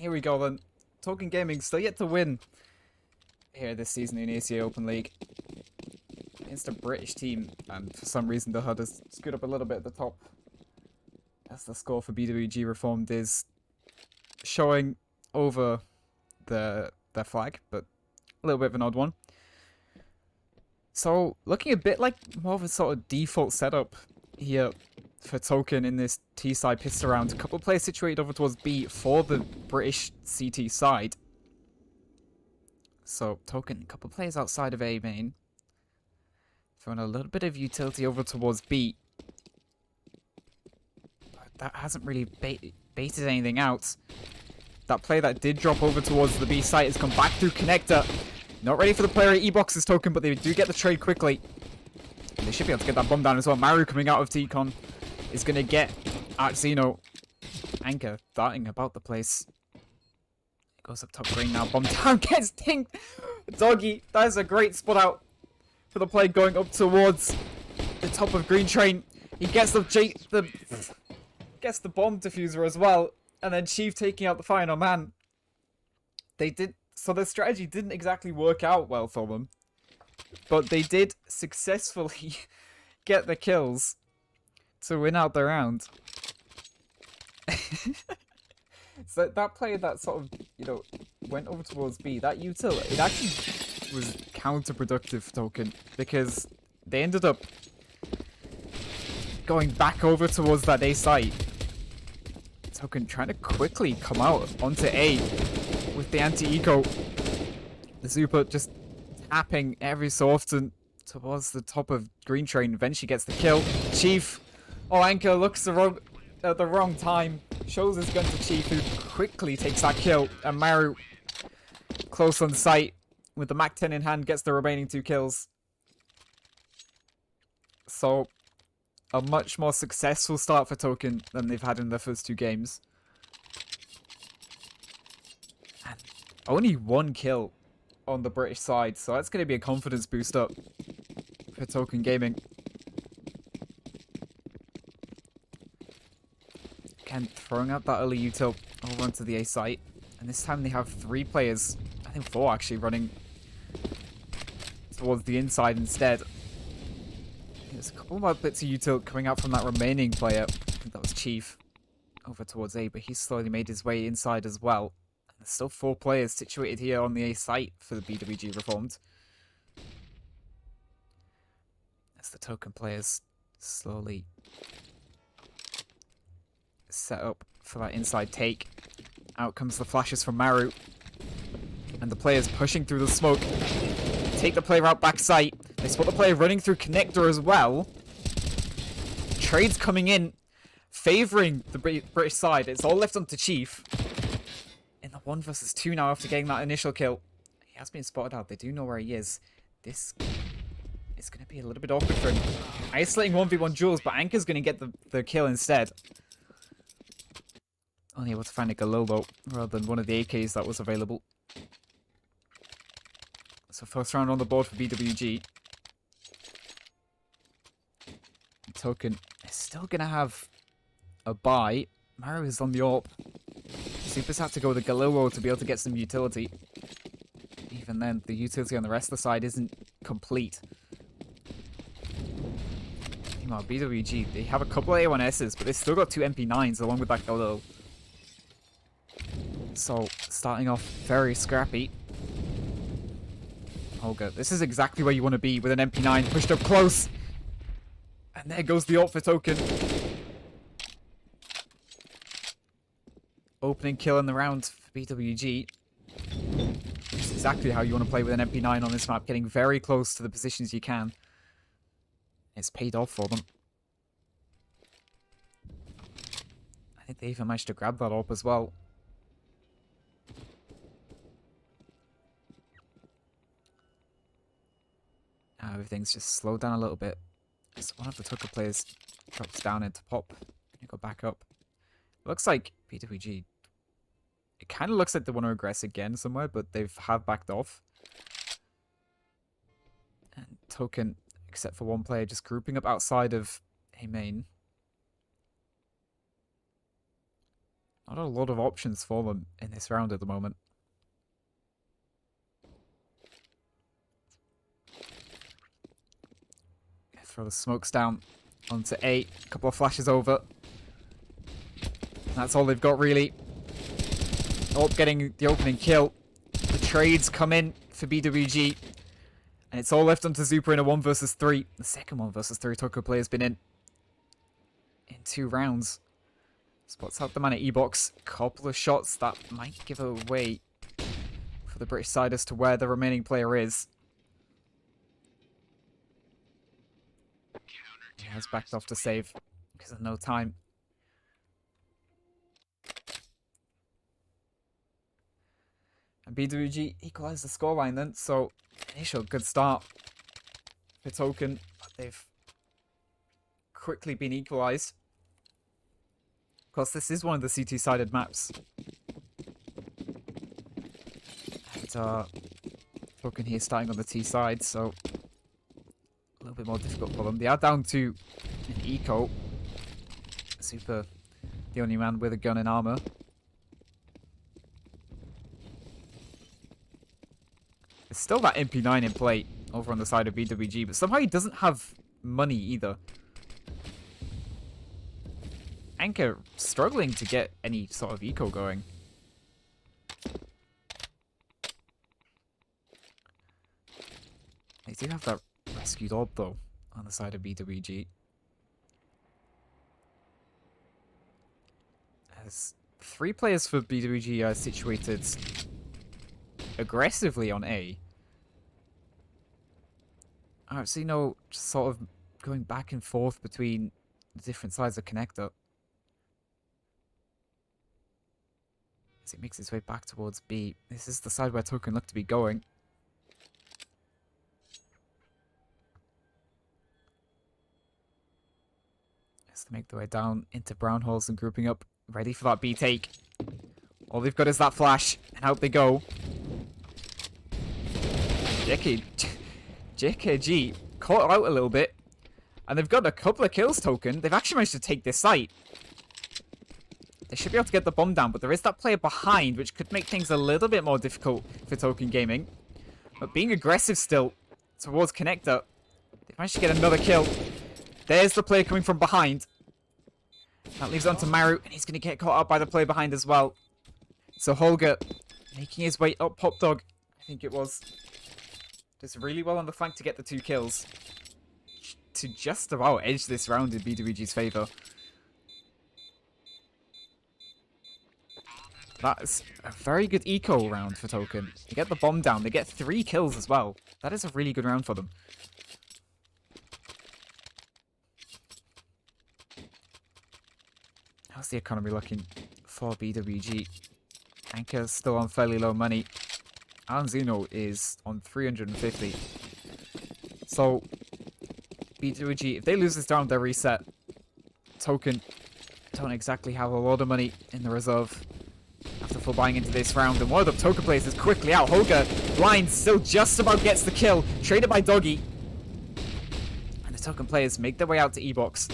here we go then. Token Gaming still yet to win here this season in ESEA Open League against a British team, and for some reason the HUD has screwed up a little bit at the top as the score for BWG Reformed is showing over their flag, but a little bit of an odd one. So looking a bit like more of a sort of default setup here for Token in this T side pistol round. A couple of players situated over towards B for the British CT side. So Token, a couple of players outside of A main. Throwing a little bit of utility over towards B. But that hasn't really baited anything out. That play that did drop over towards the B site has come back through connector. Not ready for the player at E-Box's Token, but they do get the trade quickly. And they should be able to get that bomb down as well. Maru coming out of T-Con is going to get Artzino. Anchor darting about the place. It goes up top green now. Bomb down, gets dinged. Doggy, that is a great spot out for the play going up towards the top of green train. He gets gets the bomb diffuser as well. And then Chief taking out the final man. So their strategy didn't exactly work out well for them. But they did successfully get the kills to win out the round. So that player that sort of, went over towards B, that util, it actually was counterproductive for Token, because they ended up going back over towards that A site. Token trying to quickly come out onto A with the anti-eco. The Super just tapping every so often towards the top of green train. Eventually gets the kill. Chief, Anchor looks at the wrong time. Shows his gun to Chief, who quickly takes that kill. And Maru, close on sight, with the Mac 10 in hand, gets the remaining 2 kills. So, a much more successful start for Token than they've had in their first 2 games. And only 1 kill on the British side, so that's going to be a confidence boost up for Token Gaming. Again, throwing out that early util over onto the A site, and this time they have 3 players, I think 4 actually, running towards the inside instead. There's a couple more bits of util coming out from that remaining player. I think that was Chief over towards A, but he's slowly made his way inside as well. And there's still 4 players situated here on the A site for the BWG Reformed. As the Token players slowly set up for that inside take. Out comes the flashes from Maru. And the players pushing through the smoke. Take the player out back site. They spot the player running through connector as well. Trades coming in, favouring the British side. It's all left onto Chief. In the 1 versus 2 now after getting that initial kill. He has been spotted out. They do know where he is. This is going to be a little bit awkward for him. Isolating 1v1 duels, but Anchor's going to get the kill instead. Only able to find a Galilbo rather than one of the AKs that was available. So first round on the board for BWG. Token is still going to have a buy. Maru is on the AWP. Supers have to go with a Galilbo to be able to get some utility. Even then, the utility on the rest of the side isn't complete. Meanwhile, BWG, they have a couple of A1Ss, but they've still got 2 MP9s along with that Galilbo. So, starting off very scrappy. Olga, this is exactly where you want to be with an MP9 pushed up close. And there goes the AWP for Token. Opening kill in the round for BWG. This is exactly how you want to play with an MP9 on this map, getting very close to the positions you can. It's paid off for them. I think they even managed to grab that AWP as well. Now everything's just slowed down a little bit. As one of the Tucker players drops down into pop. You go back up. Looks like BWG. It kind of looks like they want to regress again somewhere, but have backed off. And Token, except for one player, just grouping up outside of A main. Not a lot of options for them in this round at the moment. Throw the smokes down onto A. A couple of flashes over. That's all they've got, really. Oh, getting the opening kill. The trades come in for BWG. And it's all left onto Zupa in a 1 versus 3. The second 1 versus 3 Toko player's been in 2 rounds. Spots out the man at E-Box. Couple of shots that might give away for the British side as to where the remaining player is. He has backed off to save because of no time. And BWG equalised the scoreline then, so initial good start for Token, but they've quickly been equalised. Of course, this is one of the CT-sided maps. And Token here starting on the T side, so a little bit more difficult for them. They are down to an eco. Super, the only man with a gun and armor. There's still that MP9 in play over on the side of BWG, but somehow he doesn't have money either. Anchor struggling to get any sort of eco going. They do have that rescued orb though on the side of BWG. As 3 players for BWG are situated aggressively on A. I don't see no sort of going back and forth between the different sides of connector. As it makes its way back towards B. This is the side where Token looked to be going. As they make their way down into brown holes and grouping up, ready for that B take. All they've got is that flash, and out they go. JKG caught out a little bit, and they've got a couple of kills. Token. They've actually managed to take this site. They should be able to get the bomb down, but there is that player behind, which could make things a little bit more difficult for Token Gaming. But being aggressive still towards connector, they've managed to get another kill. There's the player coming from behind. That leaves it on to Maru, and he's going to get caught out by the player behind as well. So Holger making his way up Pop Dog, I think it was. Does really well on the flank to get the 2 kills. To just about edge this round in BWG's favour. That's a very good eco round for Token. They get the bomb down. They get 3 kills as well. That is a really good round for them. How's the economy looking for BWG? Anchor's still on fairly low money. Alan Zuno is on 350. So, BWG, if they lose this round, they're reset. Token don't exactly have a lot of money in the reserve after full buying into this round. And one of the Token players is quickly out. Holger, blind, still just about gets the kill. Traded by Doggy. And the Token players make their way out to E-Box.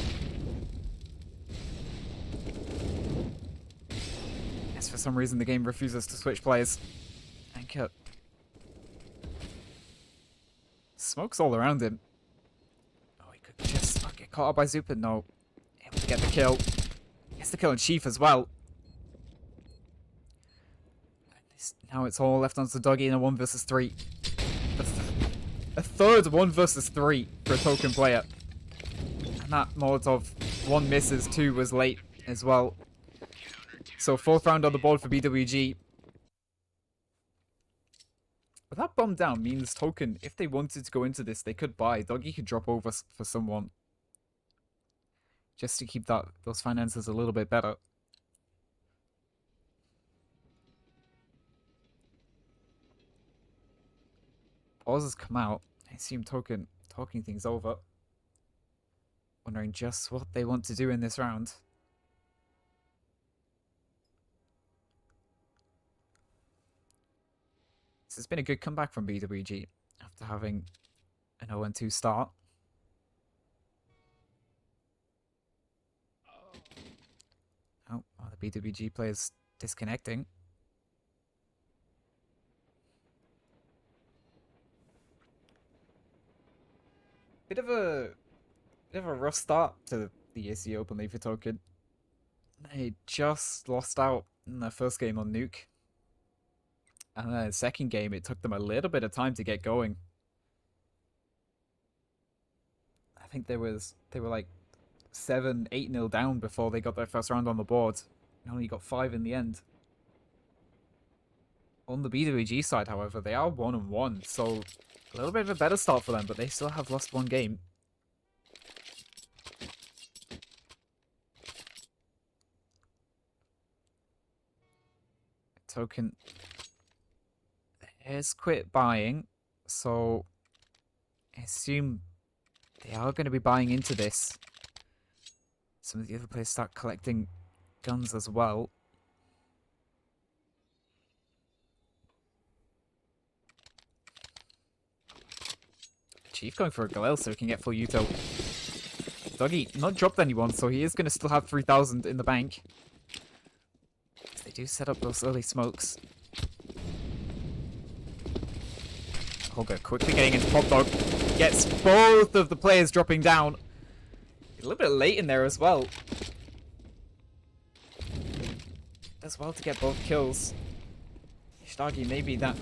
Yes, for some reason the game refuses to switch players. Anchor. Smoke's all around him. Oh, he could just get caught up by Zupa. No. Able to get the kill. Gets the kill on Chief as well. Now it's all left onto Doggy in a 1 versus 3. A third 1 versus 3 for a Token player. And that Molotov 1 misses, 2 was late as well. So 4th round on the board for BWG. But that bomb down means Token, if they wanted to go into this, they could buy. Doggy could drop over for someone. Just to keep those finances a little bit better. Pause has come out. I assume Token talking things over. Wondering just what they want to do in this round. This has been a good comeback from BWG after having an 0-2 start. Oh, the BWG players disconnecting. Bit of a rough start to the ESEA Open League for Token. They just lost out in their first game on Nuke. And then the second game, it took them a little bit of time to get going. I think they were like 7-8-0 down before they got their first round on the board. And only got 5 in the end. On the BWG side, however, they are 1-1, so a little bit of a better start for them, but they still have lost one game. Token has quit buying, so I assume they are going to be buying into this. Some of the other players start collecting guns as well. Chief going for a Galil so he can get full util. Dougie not dropped anyone, so he is going to still have 3,000 in the bank. They do set up those early smokes. Holger quickly getting into Pop Dog. Gets both of the players dropping down. A little bit late in there as well. Does well to get both kills. You should argue maybe that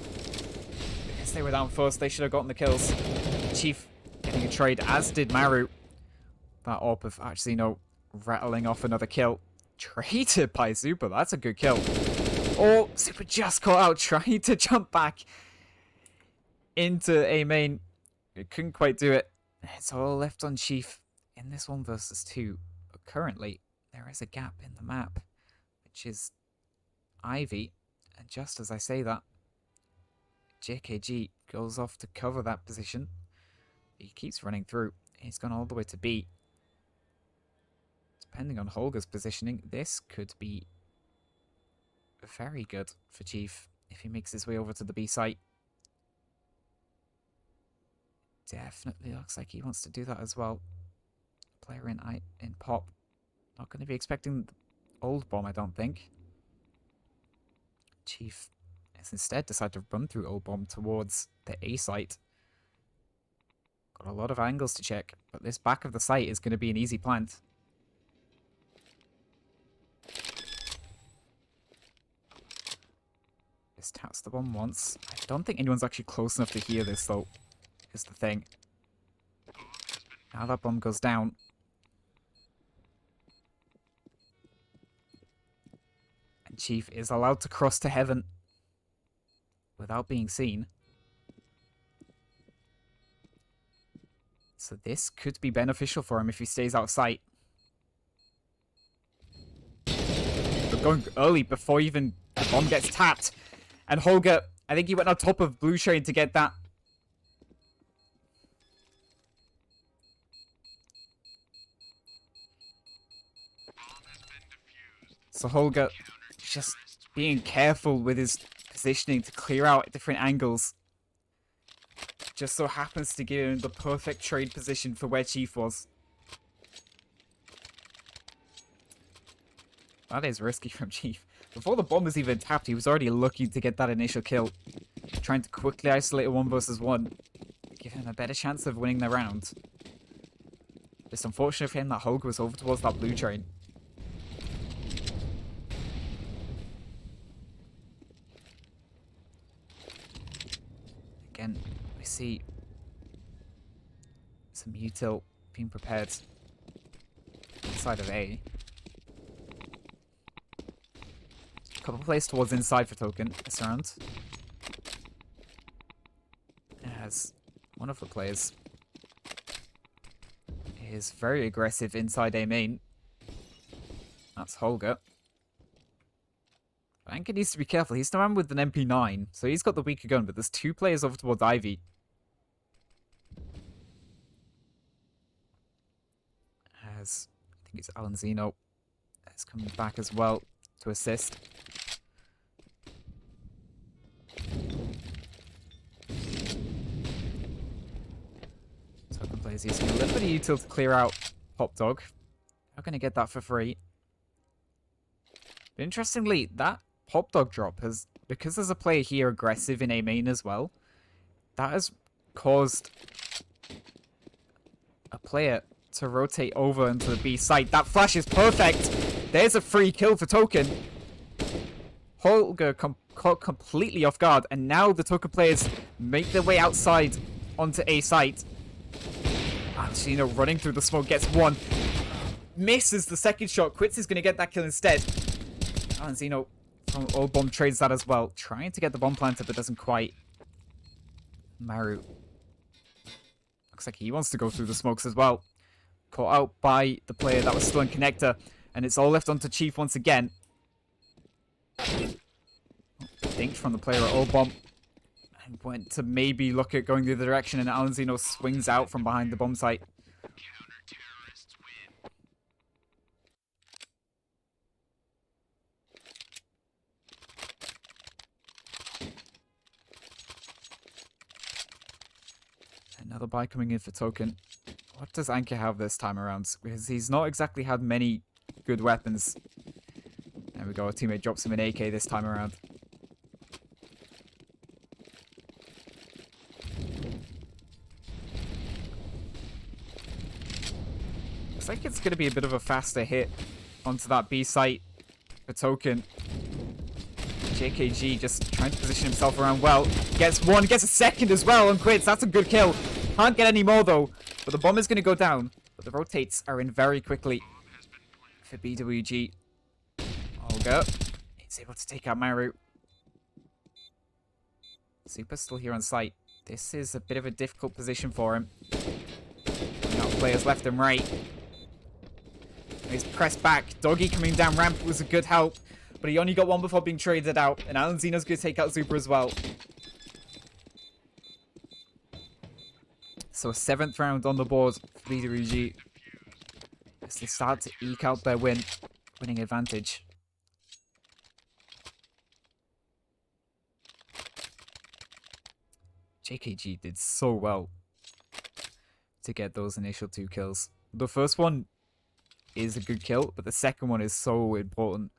because they were down first, they should have gotten the kills. Chief getting a trade, as did Maru. That AWP of actually rattling off another kill. Traded by Super, that's a good kill. Oh, Super just caught out trying to jump back into A main. It couldn't quite do it. It's all left on Chief in this 1 versus 2. But currently, there is a gap in the map, which is Ivy. And just as I say that, JKG goes off to cover that position. He keeps running through. He's gone all the way to B. Depending on Holger's positioning, this could be very good for Chief if he makes his way over to the B site. Definitely looks like he wants to do that as well. Player in Pop. Not going to be expecting the old bomb, I don't think. Chief has instead decided to run through old bomb towards the A site. Got a lot of angles to check, but this back of the site is going to be an easy plant. Just taps the bomb once. I don't think anyone's actually close enough to hear this, though, is the thing. Now that bomb goes down. And Chief is allowed to cross to heaven without being seen. So this could be beneficial for him if he stays out of sight. But going early before even the bomb gets tapped. And Holger, I think he went on top of Blue Train to get that. So Holger just being careful with his positioning to clear out different angles. Just so happens to give him the perfect trade position for where Chief was. That is risky from Chief. Before the bomb was even tapped, he was already looking to get that initial kill. Trying to quickly isolate a 1 versus 1. Give him a better chance of winning the round. It's unfortunate for him that Holger was over towards that Blue Train. Again, we see some util being prepared inside of A. A couple plays towards inside for Token this round. As one of the players is very aggressive inside A main. That's Holger. Anchor needs to be careful. He's the man with an MP9, so he's got the weaker gun, but there's 2 players over towards Ivy. As I think it's Alan Zeno is coming back as well to assist. Token players using a little bit of util to clear out Pop Dog. Not going to get that for free. But interestingly, that pop dog drop has, because there's a player here aggressive in A main as well, that has caused a player to rotate over into the B site. That flash is perfect. There's a free kill for Token. Holger caught completely off guard, and now the Token players make their way outside onto A site. Alzino running through the smoke, gets one. Misses the second shot. Quits is going to get that kill instead. Alzino from Old Bomb trades that as well. Trying to get the bomb planted, but doesn't quite. Maru. Looks like he wants to go through the smokes as well. Caught out by the player that was still in connector. And it's all left onto Chief once again. Dinked from the player at Old Bomb. And went to maybe look at going the other direction. And Alzino swings out from behind the bomb site. Another buy coming in for Token. What does Anka have this time around? Because he's not exactly had many good weapons. There we go, a teammate drops him an AK this time around. Looks like it's going to be a bit of a faster hit onto that B site for Token. JKG just trying to position himself around well. Gets one, gets a second as well, and quits. That's a good kill. Can't get any more though. But the bomb is going to go down. But the rotates are in very quickly for BWG. Olga is able to take out Maru. Super still here on site. This is a bit of a difficult position for him. Now players left and right. He's pressed back. Doggy coming down ramp was a good help. But he only got one before being traded out. And Alzino's going to take out Super as well. So 7th round on the board for BWG. As they start to eke out their winning advantage. JKG did so well to get those initial 2 kills. The first one is a good kill, but the second one is so important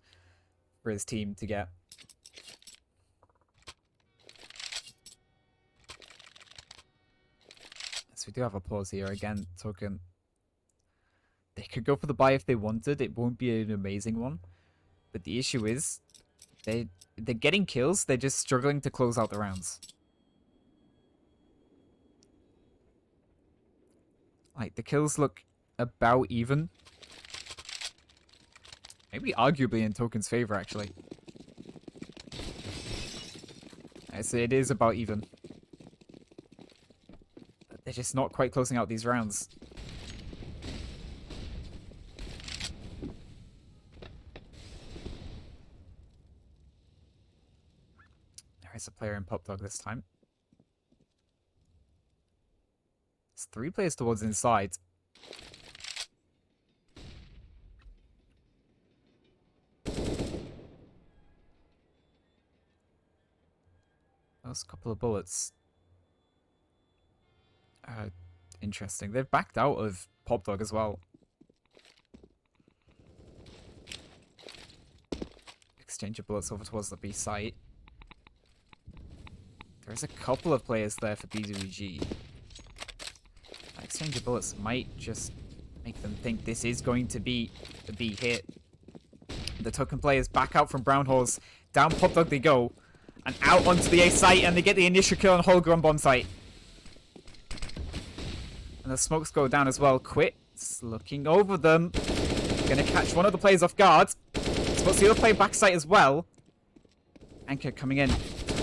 for his team to get. So we do have a pause here. Again, Token. They could go for the buy if they wanted. It won't be an amazing one. But the issue is, they're getting kills. They're just struggling to close out the rounds. Like, the kills look about even. Maybe arguably in Token's favor, actually. So it is about even. But they're just not quite closing out these rounds. There is a player in Pop Dog this time. There's 3 players towards inside. Those couple of bullets. Interesting. They've backed out of Pop Dog as well. Exchange of bullets over towards the B site. There's a couple of players there for BWG. That exchange of bullets might just make them think this is going to be the B hit. The Token players back out from Brown Horse. Down Pop Dog they go. And out onto the A site, and they get the initial kill on Holger on bomb site. And the smokes go down as well. Quits looking over them. Gonna catch one of the players off guard. Spots the other player backside as well. Anchor coming in.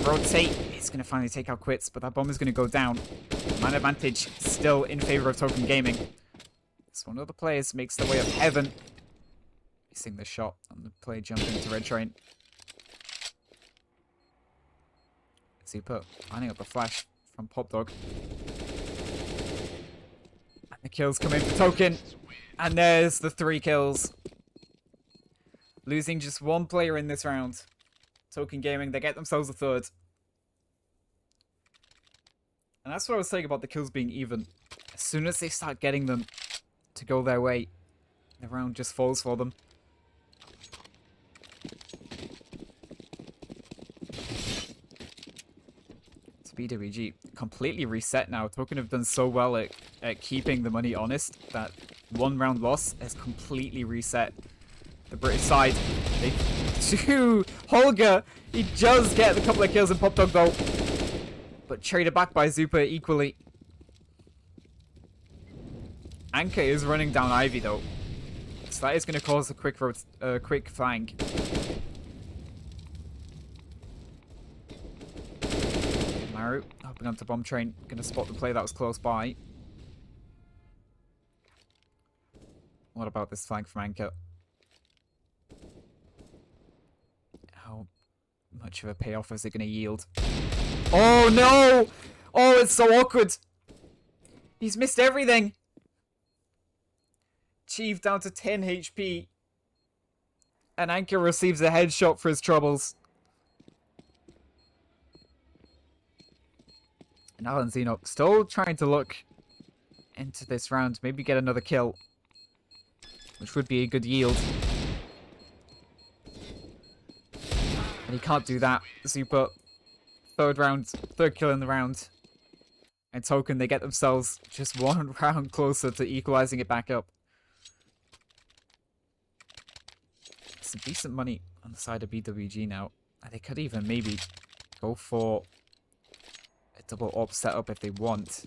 Rotate. He's gonna finally take out Quits, but that bomb is gonna go down. Man advantage still in favor of Token Gaming. So one of the players makes their way up heaven. Missing the shot on the player jumping to Red Train. Super lining up the flash from Pop Dog. And the kills come in for Token. And there's the 3 kills. Losing just 1 player in this round. Token Gaming, they get themselves a 3rd. And that's what I was saying about the kills being even. As soon as they start getting them to go their way, the round just falls for them. BWG completely reset now. Token have done so well at keeping the money honest that 1 round loss has completely reset the British side. They do. Holger, he does get a couple of kills in Pop Dog though, but traded back by Zupa equally. Anka is running down Ivy though, so that is going to cause a quick flank. Maru hopping onto Bomb Train, going to spot the play that was close by. What about this flank from Anka? How much of a payoff is it going to yield? Oh no! Oh, it's so awkward. He's missed everything. Chief down to 10 HP. And Anka receives a headshot for his troubles. And Alan Zeno still trying to look into this round. Maybe get another kill, which would be a good yield. And he can't do that. Super. Third kill in the round. And Token, they get themselves just 1 round closer to equalizing it back up. Some decent money on the side of BWG now. And they could even maybe go for a double AWP setup if they want.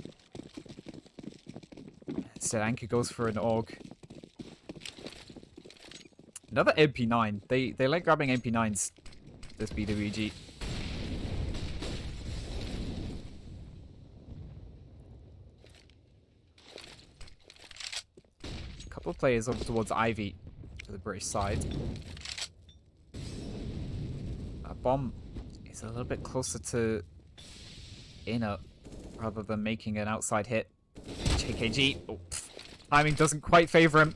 Instead, Anka goes for an AUG. Another MP9. They like grabbing MP9s, this BWG. A couple of players over towards Ivy to the British side. Bomb is a little bit closer to inner rather than making an outside hit. JKG. Oh, timing doesn't quite favor him.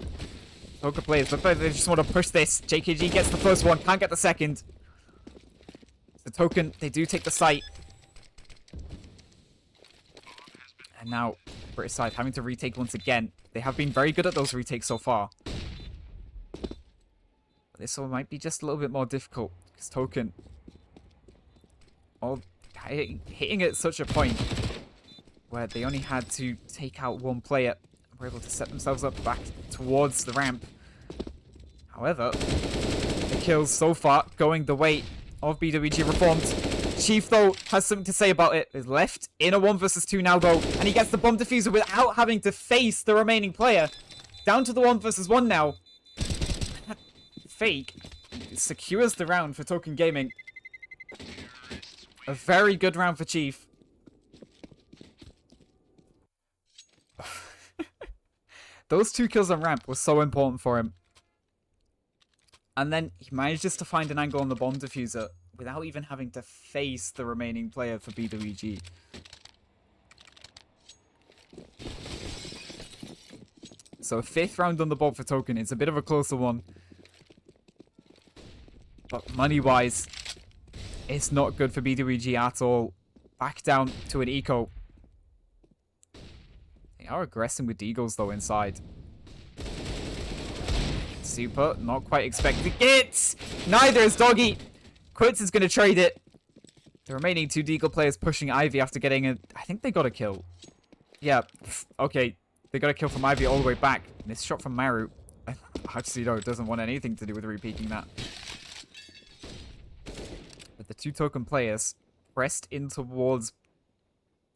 Poker players, but they just want to push this. JKG gets the first one, can't get the second. The Token, they do take the site. And now, British side having to retake once again. They have been very good at those retakes so far. But this one might be just a little bit more difficult, because Token, hitting at such a point where they only had to take out 1 player, were able to set themselves up back towards the ramp. However, the kills so far going the way of BWG Reformed. Chief, though, has something to say about it. Is left in a 1 versus 2 now, though, and he gets the bomb diffuser without having to face the remaining player. Down to the 1 versus 1 now. Fake secures the round for Token Gaming. A very good round for Chief. Those 2 kills on ramp were so important for him. And then he manages to find an angle on the bomb diffuser without even having to face the remaining player for BWG. So 5th round on the board for Token. It's a bit of a closer one. But money-wise, it's not good for BWG at all. Back down to an eco. They are aggressing with Deagles, though, inside. Super, not quite expecting it. Neither is Doggy. Quits is going to trade it. The remaining 2 Deagle players pushing Ivy after getting a... I think they got a kill. Yeah, okay. They got a kill from Ivy all the way back. Missed shot from Maru. Hachisudo doesn't want anything to do with repeating that. But the 2 Token players pressed in towards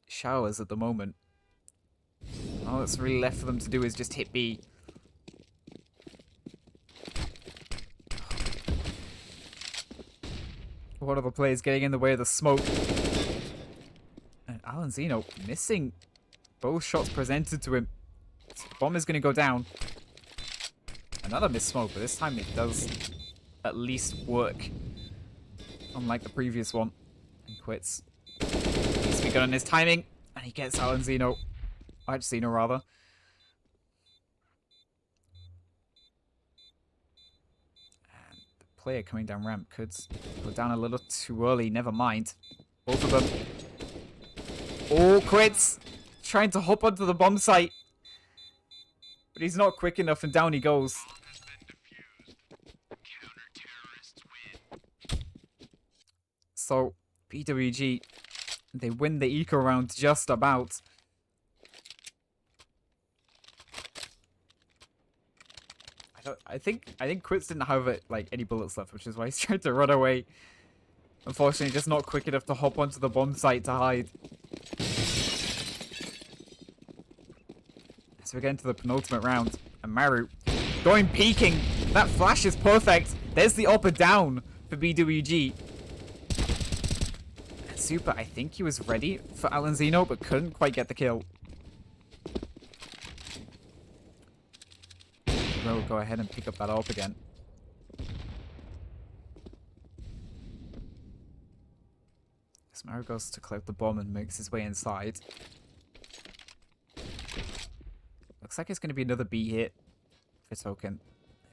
Showers at the moment. All that's really left for them to do is just hit B. One of the players getting in the way of the smoke. And Alan Zeno missing both shots presented to him. Bomb is going to go down. Another missed smoke, but this time it does at least work. Unlike the previous one. And quits. Needs to be good on his timing. And he gets Alan Zeno. Zeno, rather. And the player coming down ramp could go down a little too early. Never mind. Both of them. Oh, quits. Trying to hop onto the bomb site. But he's not quick enough and down he goes. So, BWG They win the eco round just about. I think Quits didn't have like any bullets left, which is why he's trying to run away. Unfortunately, just not quick enough to hop onto the bomb site to hide. So we get into the penultimate round, and Maru going peeking. That flash is perfect. There's the up and down for BWG. Super, I think he was ready for Alanzino, but couldn't quite get the kill. We'll go ahead and pick up that up again. Maru goes to collect the bomb and makes his way inside. Looks like it's going to be another B hit for Token.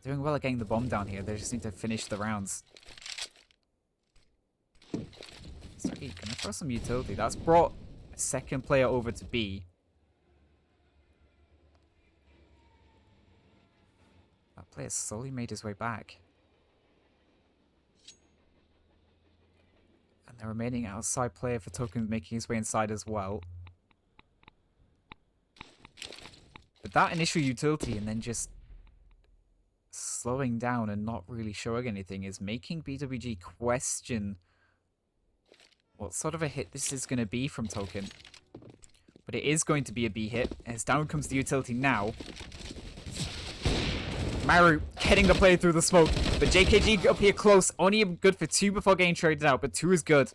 They're doing well at getting the bomb down here. They just need to finish the rounds. So he's going to throw some utility. That's brought a second player over to B. That player slowly made his way back. And the remaining outside player for Token making his way inside as well. But that initial utility and then just slowing down and not really showing anything is making BWG question what sort of a hit this is going to be from Token. But it is going to be a B hit, as down comes the utility now. Maru getting the play through the smoke, but JKG up here close, only good for 2 before getting traded out, but 2 is good.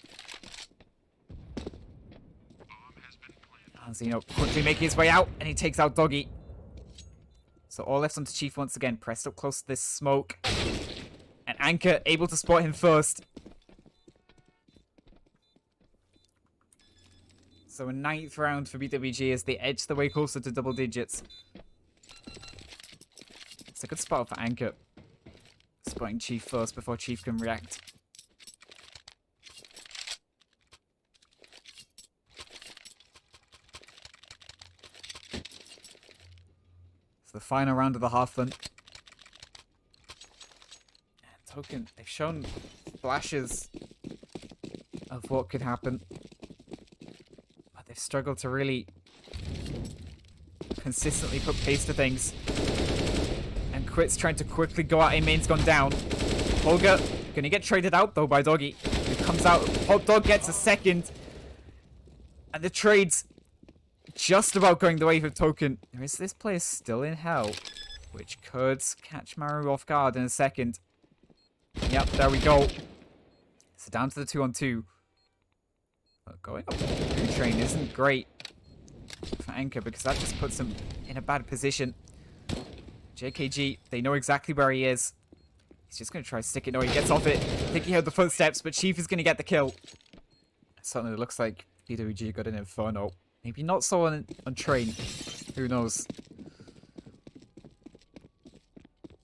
Zeno quickly making his way out, and he takes out Doggy. So all left onto Chief once again, pressed up close to this smoke. And Anchor able to spot him first. So a 9th round for BWG as they edge the way closer to double digits. It's a good spot for Anchor. Spotting Chief first before Chief can react. So the final round of the Hearthland. Token, they've shown flashes of what could happen. But they've struggled to really consistently put pace to things. And Quit's trying to quickly go out. A main's gone down. Holger gonna get traded out though by Doggy. He comes out. Hot Dog gets a second. And the trade's just about going the way of Token. There is this player still in hell, which could catch Maru off guard in a second. Yep, there we go. So down to the 2-on-2. But going up the train isn't great for Anchor because that just puts him in a bad position. JKG, they know exactly where he is. He's just going to try to stick it. No, he gets off it. I think he heard the footsteps, but Chief is going to get the kill. Certainly looks like BWG got an Inferno. Maybe not so on Train. Who knows?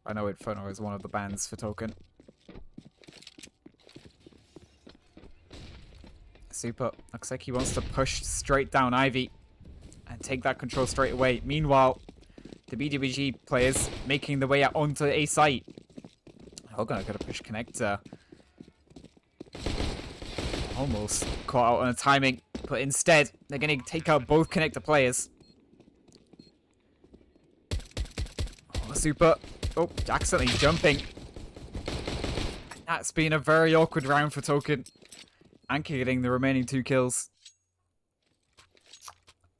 I know Inferno is one of the bans for Token. Super. Looks like he wants to push straight down Ivy and take that control straight away. Meanwhile, the BWG players making their way out onto A site. Hogan got to push connector. Almost caught out on a timing, but instead they're going to take out both connector players. Oh, Super. Oh, accidentally jumping. That's been a very awkward round for Token. Anchor getting the remaining 2 kills.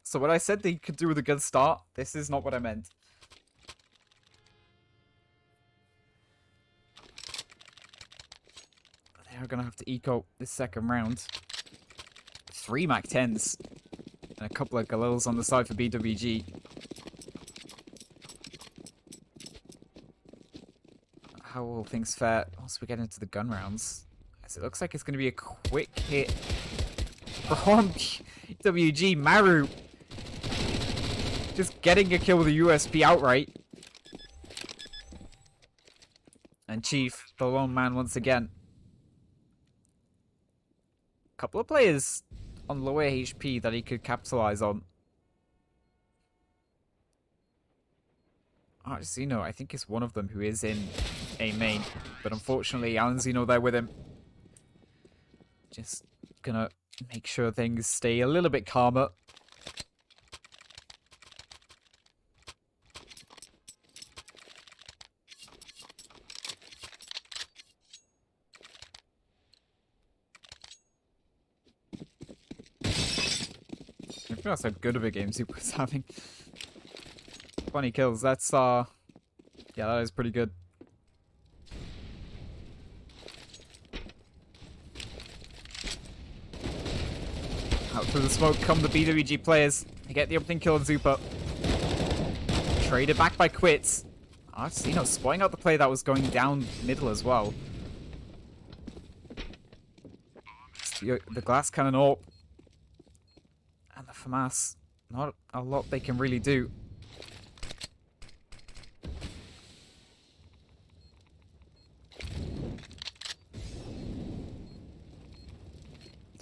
So what I said they could do with a good start, this is not what I meant. They are going to have to eco this second round. 3 MAC-10s. And a couple of Galils on the side for BWG. How will things fare once we get into the gun rounds? As it looks like it's going to be a quick hit from BWG. Maru just getting a kill with a USP outright. And Chief, the lone man once again. A couple of players on lower HP that he could capitalize on. Zeno, I think is one of them who is in A main. But unfortunately, Alan Zeno there with him. Just gonna make sure things stay a little bit calmer. I forgot how good of a game Super was having. 20 kills, that's, yeah, that is pretty good. Out through the smoke come the BWG players. They get the opening kill on Zupa. Traded back by Quits. Arsino spotting out the play that was going down middle as well. The glass cannon AWP. And the FAMAS. Not a lot they can really do.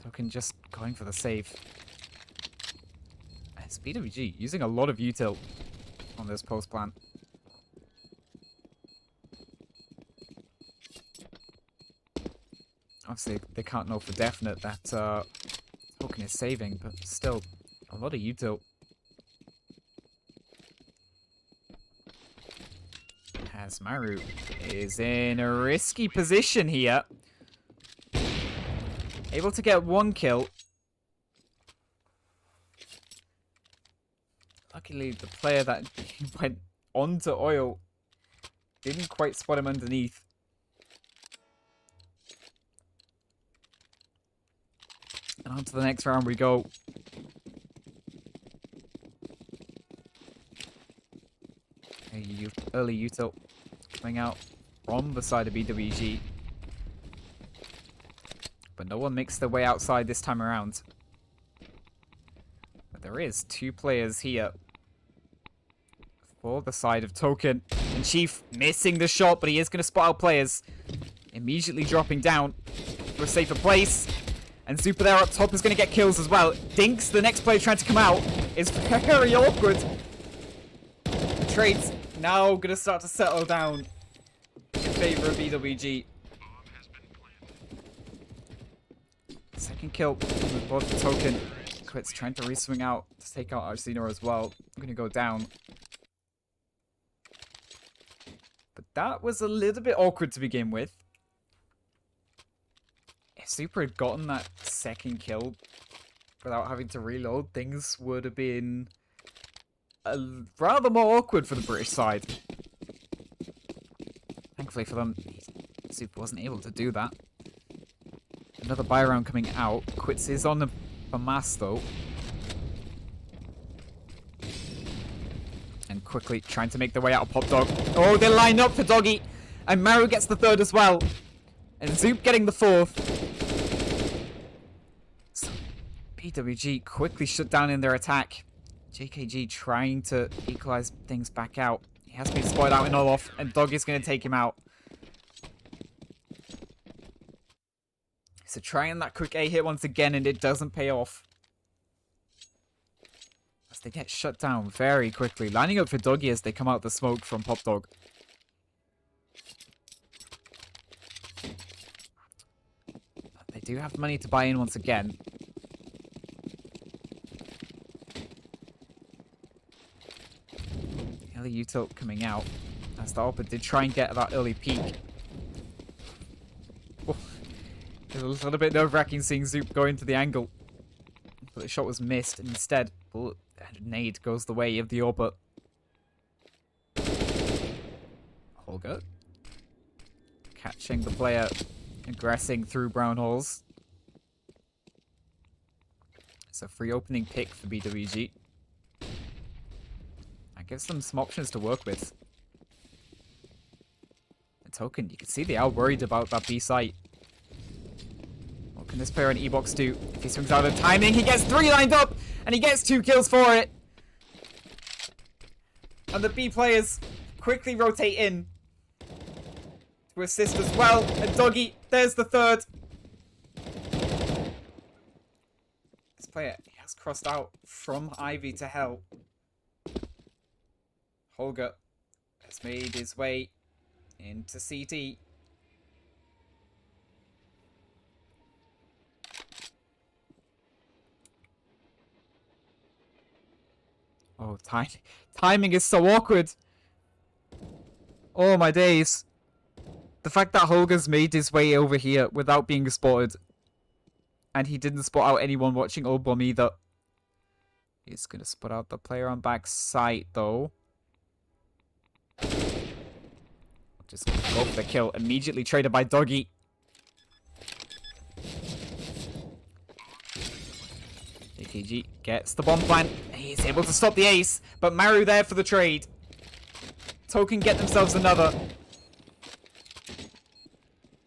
Token just going for the save. It's BWG using a lot of util on this post plant. Obviously, they can't know for definite that Token is saving, but still, a lot of util. As Maru is in a risky position here. Able to get one kill. Luckily, the player that went onto oil didn't quite spot him underneath. And on to the next round we go. Early util coming out from the side of BWG. But no one makes their way outside this time around. But there is 2 players here for the side of Token. And Chief missing the shot, but he is going to spot out players. Immediately dropping down to a safer place. And Super there up top is going to get kills as well. Dinks, the next player trying to come out, is very awkward. The trades now going to start to settle down in favor of BWG. Second kill with both the Token. Quits trying to reswing out to take out Arsino as well. I'm going to go down. But that was a little bit awkward to begin with. If Super had gotten that second kill without having to reload, things would have been rather more awkward for the British side. Thankfully for them, Super wasn't able to do that. Another buy round coming out. Quits is on the FAMAS though. And quickly trying to make their way out of Pop Dog. Oh, they line up for Doggy. And Maru gets the 3rd as well. And Zoop getting the 4th. So, BWG quickly shut down in their attack. JKG trying to equalize things back out. He has been spotted out in Olof. And Doggy's going to take him out. So trying that quick A hit once again, and it doesn't pay off. As they get shut down very quickly. Lining up for Doggy as they come out the smoke from Pop Dog. But they do have money to buy in once again. Early util coming out. As the Alpha did try and get that early peak. It was a little bit nerve-wracking seeing Zoop go into the angle. But the shot was missed, and instead, nade goes the way of the Orbit. Holger. Catching the player, aggressing through brown holes. It's a free opening pick for BWG. That gives them some options to work with. The Token, you can see they are worried about that B site. What can this player in E-Box do? If he swings out of timing, he gets 3 lined up, and he gets 2 kills for it. And the B players quickly rotate in to assist as well. And Doggy, there's the 3rd. This player has crossed out from Ivy to Hell. Holger has made his way into CT. Oh, timing is so awkward. Oh, my days. The fact that Holger's made his way over here without being spotted. And he didn't spot out anyone watching Old Bomb either. He's going to spot out the player on back site, though. Just go for the kill. Immediately traded by Doggy. BWG gets the bomb plant. He's able to stop the ace. But Maru there for the trade. Token get themselves another.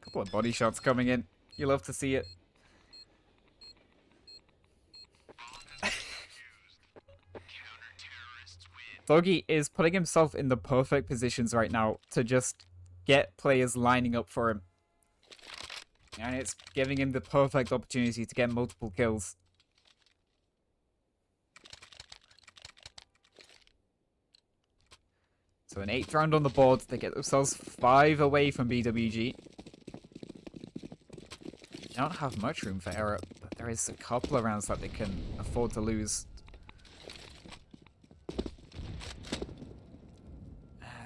Couple of body shots coming in. You love to see it. Doggy is putting himself in the perfect positions right now to just get players lining up for him. And it's giving him the perfect opportunity to get multiple kills. So an 8th round on the board. They get themselves 5 away from BWG. They don't have much room for error, but there is a couple of rounds that they can afford to lose.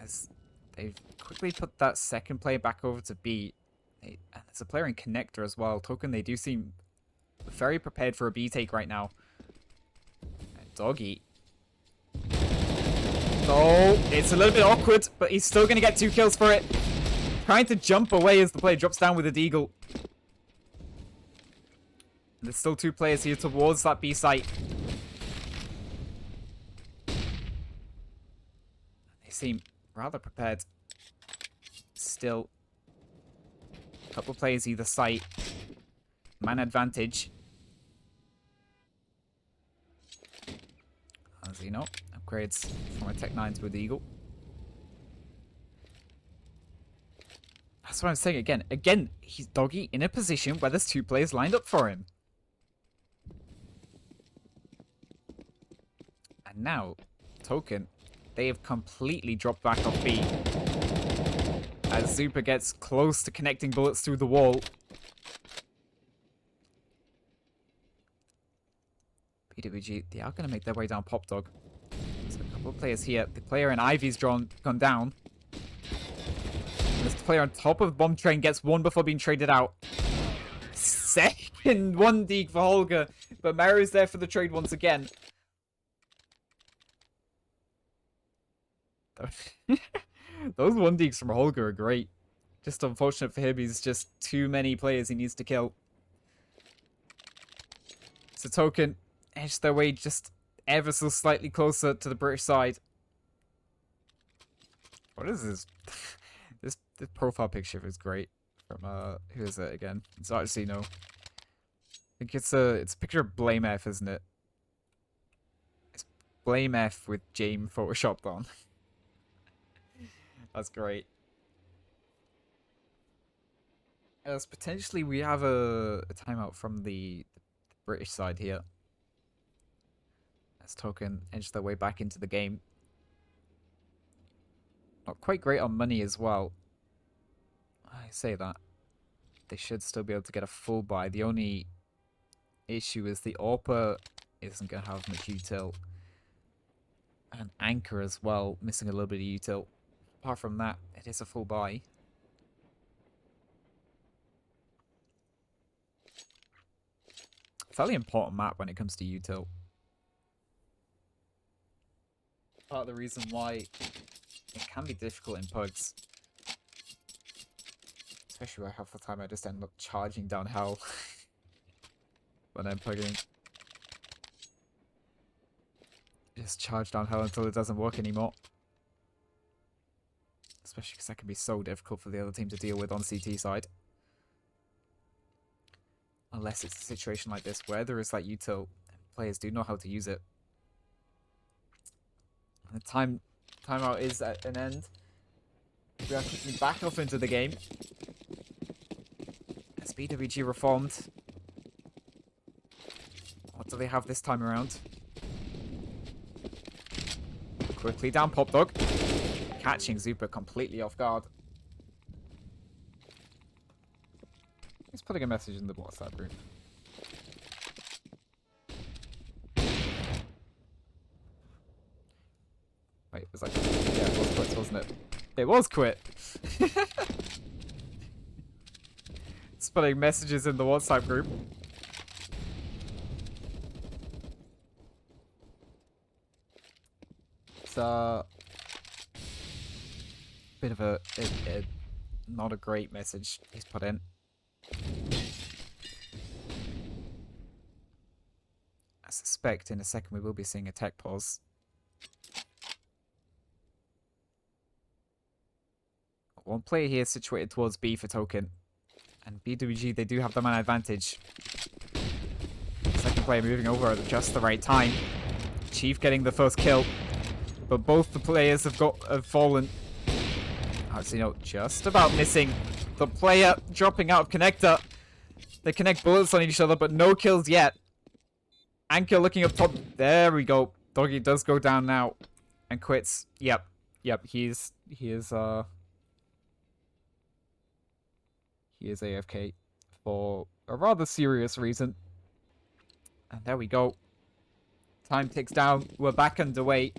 As they've quickly put that second player back over to B. And there's a player in Connector as well. Token, they do seem very prepared for a B take right now. And Doggy. Oh, it's a little bit awkward, but he's still going to get 2 kills for it. Trying to jump away as the player drops down with a deagle. There's still 2 players here towards that B site. They seem rather prepared. Still, a couple players either site. Man advantage. As you know, upgrades from a Tech 9 to a Deagle. That's what I'm saying again. Again, he's Doggy in a position where there's 2 players lined up for him. And now, Token, they have completely dropped back off B. As Zupa gets close to connecting bullets through the wall. BWG, they are going to make their way down Pop Dog. So a couple of players here. The player in Ivy's gone down. This player on top of Bomb Train gets 1 before being traded out. Second 1 deeg for Holger. But Maru's there for the trade once again. Those 1 deeks from Holger are great. Just unfortunate for him, he's just too many players he needs to kill. So Token edge their way just ever so slightly closer to the British side. What is this? This profile picture is great. From who is it again? It's actually no. I think it's a picture of Blame F, isn't it? It's Blame F with Jame photoshopped on. That's great. As potentially we have a timeout from the British side here. As Token edge their way back into the game. Not quite great on money as well. I say that. They should still be able to get a full buy. The only issue is the AWPer isn't going to have much util. And Anchor as well, missing a little bit of util. Apart from that, it is a full buy. Fairly important map when it comes to util. Part of the reason why it can be difficult in pugs. Especially where half the time I just end up charging down hell when I'm pugging. Just charge down hell until it doesn't work anymore. Especially because that can be so difficult for the other team to deal with on CT side. Unless it's a situation like this where there is that util and players do know how to use it. And the timeout is at an end. We are kicking back off into the game. As BWG reformed. What do they have this time around? Quickly down Pop Dog. Catching Zupa completely off guard. He's putting a message in the WhatsApp group. wasn't it? It was quit. Spelling messages in the WhatsApp group. It's bit of a not a great message he's put in. I suspect in a second we will be seeing a tech pause. One player here situated towards B for token. And BWG, they do have the man advantage. Second player moving over at just the right time. Chief getting the first kill. But both the players have fallen. Actually, no, just about missing. The player dropping out of connector. They connect bullets on each other, but no kills yet. Anchor looking up top. There we go. Doggy does go down now. And quits. Yep. He is AFK for a rather serious reason. And there we go. Time ticks down. We're back underway.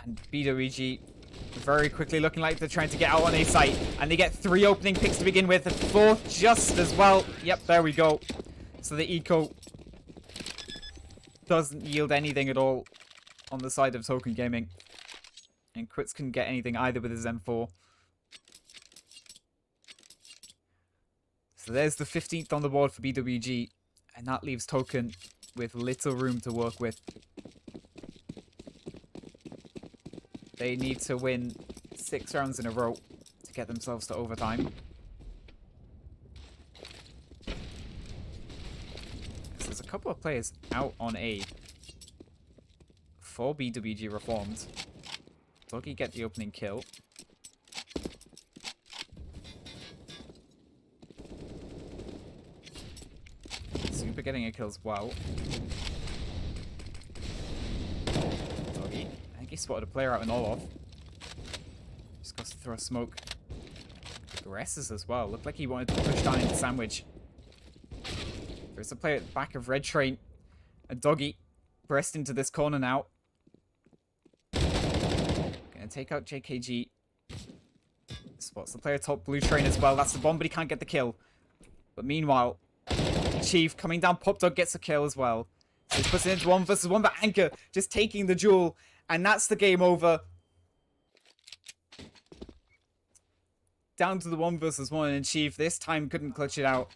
And BWG very quickly looking like they're trying to get out on A site. And they get 3 opening picks to begin with. The 4th just as well. Yep, there we go. So the eco doesn't yield anything at all on the side of Token Gaming. And Quits couldn't get anything either with his M4. So there's the 15th on the board for BWG. And that leaves Token with little room to work with. They need to win 6 rounds in a row to get themselves to overtime. So there's a couple of players out on A for BWG Reformed. Doggy get the opening kill. Super getting a kill as well. Doggy. I think he spotted a player out in Olof. Just goes to throw a smoke. Aggressors as well. Looked like he wanted to push down into Sandwich. There's a player at the back of Red Train. And Doggy pressed into this corner now. Gonna take out JKG. Spots the player top Blue Train as well. That's the bomb, but he can't get the kill. But meanwhile, Chief coming down. Pop Dog gets a kill as well. So he puts it into 1 versus 1, but Anchor just taking the duel. And that's the game over. Down to the 1 versus 1, and Chief this time couldn't clutch it out.